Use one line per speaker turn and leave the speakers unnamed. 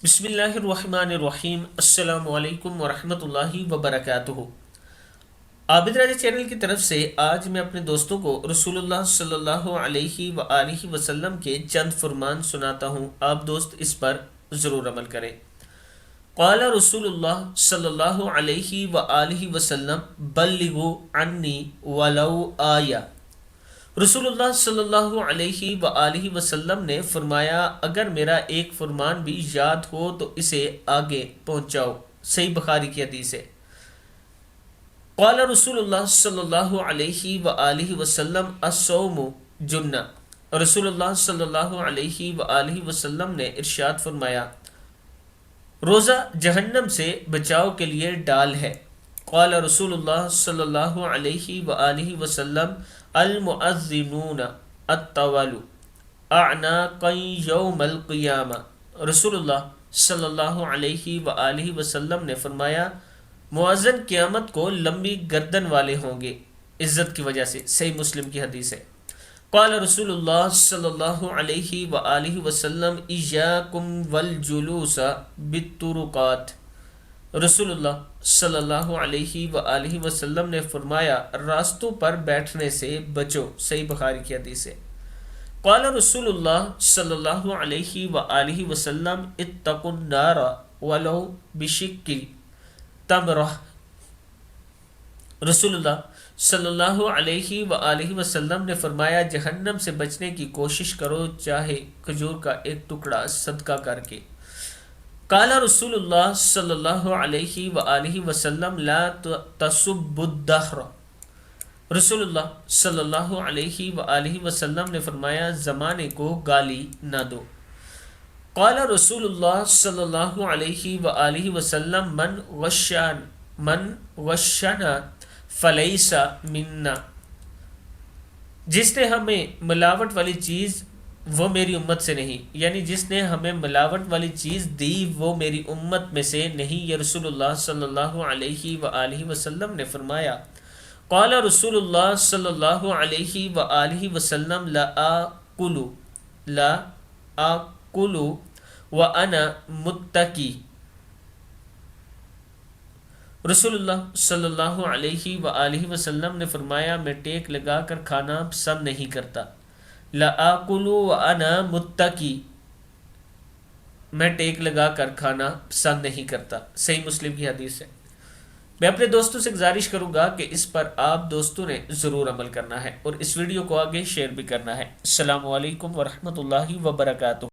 بسم اللہ الرحمن الرحیم۔ السلام علیکم ورحمۃ اللہ وبرکاتہ۔ عابد راجہ چینل کی طرف سے آج میں اپنے دوستوں کو رسول اللہ صلی اللہ علیہ وآلہ وسلم کے چند فرمان سناتا ہوں، آپ دوست اس پر ضرور عمل کریں۔ قال رسول اللہ صلی اللہ علیہ وآلہ وسلم بلغوا عنی ولو آیہ۔ رسول اللہ صلی اللہ علیہ وآلہ وسلم نے فرمایا، اگر میرا ایک فرمان بھی یاد ہو تو اسے آگے پہنچاؤ۔ صحیح بخاری کی حدیث ہے۔ قال رسول اللہ صلی اللہ علیہ وآلہ وسلم الصوم جنہ۔ رسول اللہ صلی اللہ علیہ وآلہ وسلم نے ارشاد فرمایا، روزہ جہنم سے بچاؤ کے لیے ڈال ہے۔ قال رسول اللہ صلی اللہ علیہ وآلہ وسلم المؤذنون الطول اعناقا یوم القیامہ۔ رسول اللہ صلی اللہ علیہ وآلہ وسلم نے فرمایا، مؤذن قیامت کو لمبی گردن والے ہوں گے عزت کی وجہ سے۔ صحیح مسلم کی حدیث ہے۔ قال رسول اللہ صلی اللہ علیہ وآلہ وسلم ایاکم والجلوس بالطرقات۔ رسول اللہ صلی اللہ علیہ وآلہ وسلم نے فرمایا، راستوں پر بیٹھنے سے بچو۔ صحیح بخاری کی حدیث ہے۔ قال رسول اللہ صلی اللہ علیہ وآلہ وسلم اتقوا النار ولو بشق تمرہ۔ رسول اللہ صلی اللہ علیہ وآلہ وسلم نے فرمایا، جہنم سے بچنے کی کوشش کرو، چاہے کھجور کا ایک ٹکڑا صدقہ کر کے۔ قال رسول اللہ صلی اللہ علیہ وآلہ وسلم لا تسبوا الدہر۔ رسول اللہ صلی اللہ علیہ وآلہ وسلم نے فرمایا، زمانے کو گالی نہ دو۔ قال رسول اللہ صلی اللہ علیہ وآلہ وسلم من غشنا فلیس منا۔ جس نے ہمیں ملاوٹ والی چیز وہ میری امت سے نہیں، یعنی جس نے ہمیں ملاوٹ والی چیز دی وہ میری امت میں سے نہیں، یہ رسول اللہ صلی اللہ علیہ وآلہ وسلم نے فرمایا۔ قال رسول اللہ صلی اللہ علیہ وآلہ وسلم لا آکل وانا متکی۔ رسول اللہ صلی اللہ علیہ وآلہ وسلم نے فرمایا، میں ٹیک لگا کر کھانا پسند نہیں کرتا۔ لا آکل وانا متکی، میں ٹیک لگا کر کھانا پسند نہیں کرتا۔ صحیح مسلم کی حدیث ہے۔ میں اپنے دوستوں سے گزارش کروں گا کہ اس پر آپ دوستوں نے ضرور عمل کرنا ہے اور اس ویڈیو کو آگے شیئر بھی کرنا ہے۔ السلام علیکم ورحمۃ اللہ وبرکاتہ۔